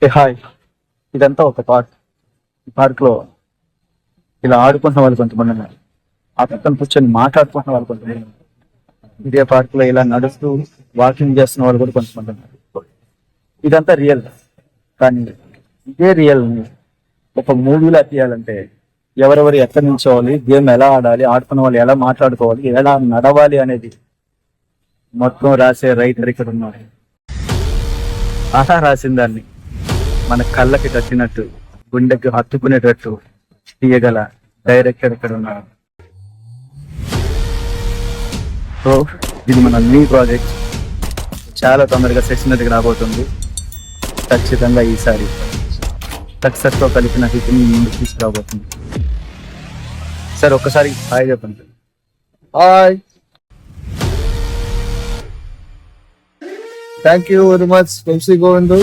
Hi, ఇదంతా ఒక park. ఈ పార్క్ లో ఇలా ఆడుకుంటున్న వాళ్ళు కొంతమంది ఉన్నారు. ఆ పక్కన కూర్చొని మాట్లాడుకుంటున్న వాళ్ళు కొంతమంది ఉన్నారు. ఇదే పార్క్ లో ఇలా నడుస్తూ వాకింగ్ చేస్తున్న వాళ్ళు కూడా కొంతమంది ఉన్నారు. ఇదంతా రియల్. కానీ ఇదే రియల్ ని ఒక మూవీలా తీయాలంటే ఎవరెవరు ఎక్కడి నుంచోవాలి, గేమ్ ఎలా ఆడాలి, ఆడుకున్న వాళ్ళు ఎలా మాట్లాడుకోవాలి, ఎలా నడవాలి అనేది మొత్తం రాసే రైటర్ ఇక్కడ ఉన్నారు. అలా రాసిన దాన్ని మన కళ్ళకి తట్టినట్టు, గుండెకి హత్తుకునేటట్టు తీయగల డైరెక్టర్ ఇక్కడ ఉన్నారు. సో ఇది మన న్యూ ప్రాజెక్ట్. చాలా తొందరగా సెషన్ దగ్గర రాబోతుంది. ఖచ్చితంగా ఈసారి సక్సెస్ తో కలిపిన హిట్ని ముందుకు తీసుకురాబోతుంది. సార్ ఒక్కసారి హాయ్ చెప్పండి. Hi, thank you very much Vamshi Govind.